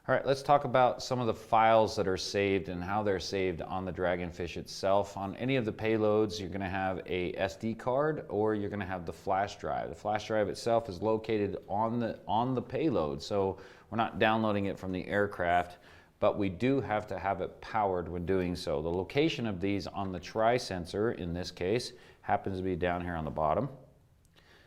All right, let's talk about some of the files that are saved and how they're saved on the Dragonfish itself. On any of the payloads, you're going to have a SD card or you're going to have the flash drive. The flash drive itself is located on the payload, so we're not downloading it from the aircraft, but we do have to have it powered when doing so. The location of these on the tri-sensor, in this case, happens to be down here on the bottom.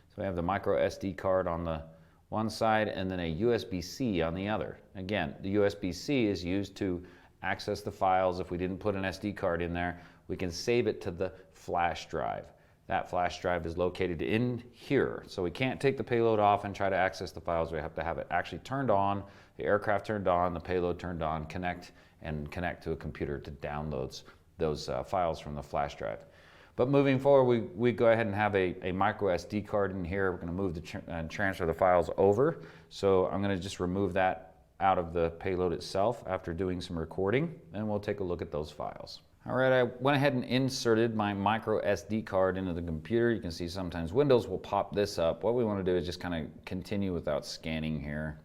So we have the micro SD card on the one side and then a USB-C on the other. Again, the USB-C is used to access the files. If we didn't put an SD card in there, we can save it to the flash drive. That flash drive is located in here. So we can't take the payload off and try to access the files. We have to have it actually turned on, the aircraft turned on, the payload turned on, connect to a computer to download those files from the flash drive. But moving forward, we go ahead and have a micro SD card in here. We're going to move and transfer the files over. So I'm going to just remove that out of the payload itself after doing some recording, and we'll take a look at those files. All right, I went ahead and inserted my micro SD card into the computer. You can see sometimes Windows will pop this up. What we want to do is just kind of continue without scanning here.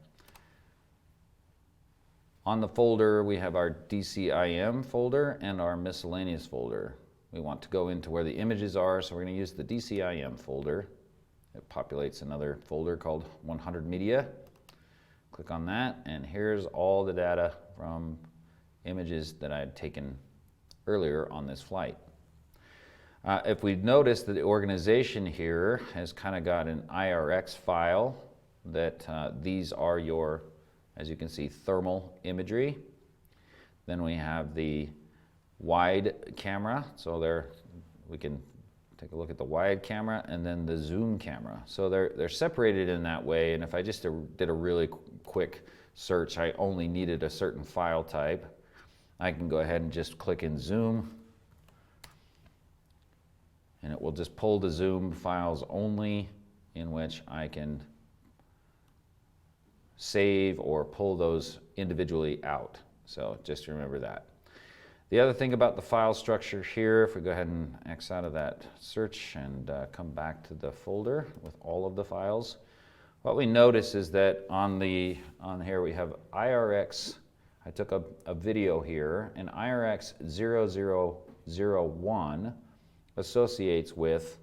On the folder, we have our DCIM folder and our miscellaneous folder. We want to go into where the images are, so we're going to use the DCIM folder. It populates another folder called 100 Media. Click on that, and here's all the data from images that I had taken earlier on this flight. If we notice that the organization here has kind of got an IRX file, that these are your, as you can see, thermal imagery. Then we have the wide camera, so there we can take a look at the wide camera, and then the zoom camera. So they're separated in that way, and if I just did a really quick search, I only needed a certain file type, I can go ahead and just click in zoom, and it will just pull the zoom files only, in which I can save or pull those individually out. So just remember that. The other thing about the file structure here, if we go ahead and X out of that search and come back to the folder with all of the files, what we notice is that on here we have IRX. I took a video here, and IRX 0001 associates with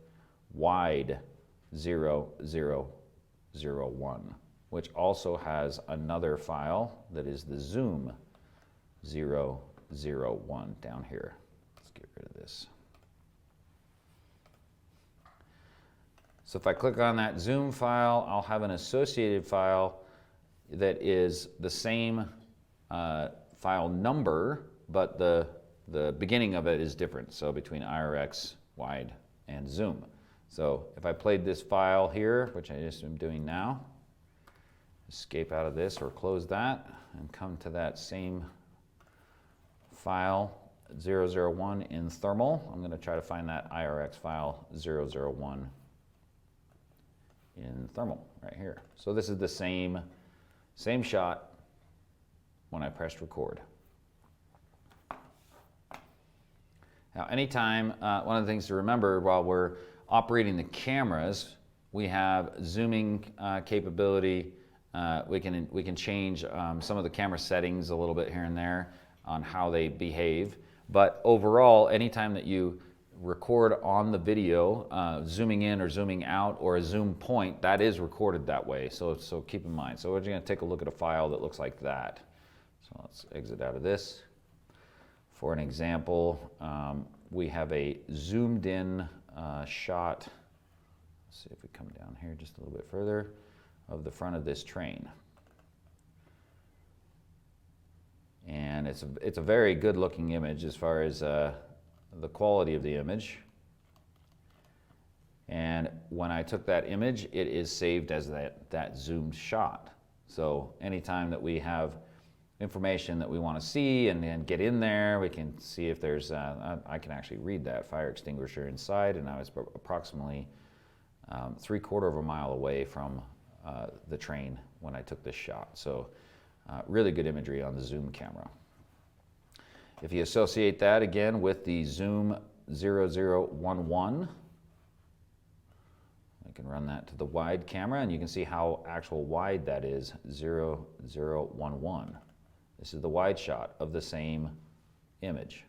wide 0001, which also has another file that is the zoom 001 down here. Let's get rid of this. So if I click on that zoom file, I'll have an associated file that is the same file number, but the beginning of it is different. So between IRX, wide, and zoom. So if I played this file here, which I just am doing now, escape out of this or close that and come to that same file 001 in thermal. I'm going to try to find that IRX file 001 in thermal right here. So this is the same shot when I pressed record. Now anytime, one of the things to remember while we're operating the cameras, we have zooming capability. We can change some of the camera settings a little bit here and there on how they behave. But overall, anytime that you record on the video, zooming in or zooming out or a zoom point, that is recorded that way. So keep in mind. So we're going to take a look at a file that looks like that. So let's exit out of this. For an example, we have a zoomed in shot. Let's see if we come down here just a little bit further of the front of this train. And it's a very good looking image as far as the quality of the image. And when I took that image, it is saved as that zoomed shot. So anytime that we have information that we want to see and get in there, we can see if there's, I can actually read that fire extinguisher inside, and I was approximately 3/4 of a mile away from the train when I took this shot. So really good imagery on the zoom camera. If you associate that again with the zoom 0011, I can run that to the wide camera, and you can see how actual wide that is, 0011. This is the wide shot of the same image.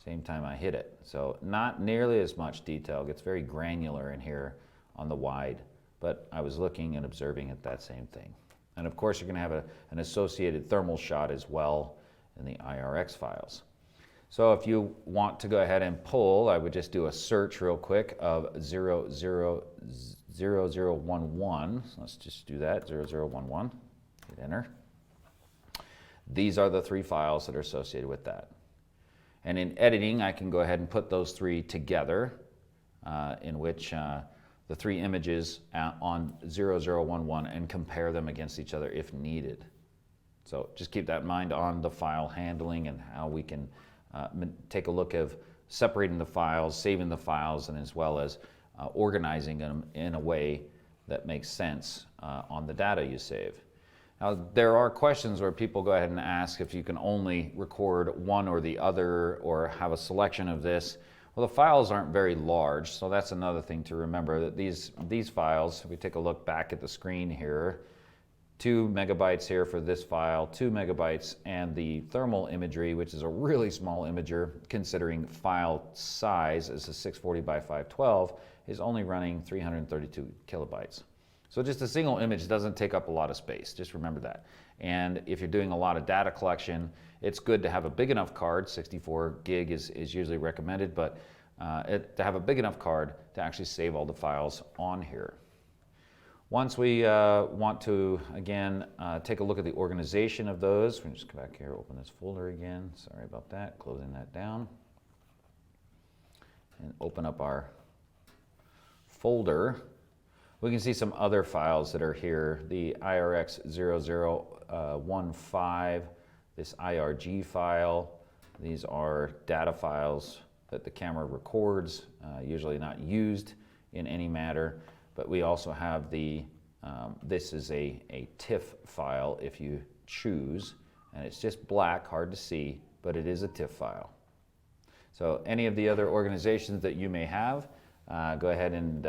Same time I hit it. So not nearly as much detail. It gets very granular in here on the wide, but I was looking and observing at that same thing. And of course, you're going to have an associated thermal shot as well in the IRX files. So if you want to go ahead and pull, I would just do a search real quick of 0011. So let's just do that, 0011. Hit enter. These are the 3 files that are associated with that. And in editing, I can go ahead and put those 3 together, in which the 3 images on 0011 and compare them against each other if needed. So just keep that in mind on the file handling and how we can take a look of separating the files, saving the files, and as well as organizing them in a way that makes sense on the data you save. Now, there are questions where people go ahead and ask if you can only record one or the other or have a selection of this. Well, the files aren't very large, so that's another thing to remember, that these files, if we take a look back at the screen here, 2 megabytes here for this file, 2 megabytes, and the thermal imagery, which is a really small imager, considering file size is a 640 by 512, is only running 332 kilobytes. So just a single image doesn't take up a lot of space, just remember that. And if you're doing a lot of data collection, it's good to have a big enough card, 64 gig is usually recommended, but to have a big enough card to actually save all the files on here. Once we want to, again, take a look at the organization of those, we just come back here, open this folder again, sorry about that, closing that down, and open up our folder. We can see some other files that are here, the IRX 0015, this IRG file. These are data files that the camera records, usually not used in any matter, but we also have the, this is a TIFF file if you choose, and it's just black, hard to see, but it is a TIFF file. So any of the other organizations that you may have, go ahead and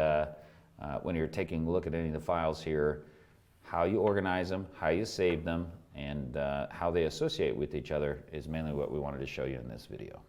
when you're taking a look at any of the files here, how you organize them, how you save them, and how they associate with each other is mainly what we wanted to show you in this video.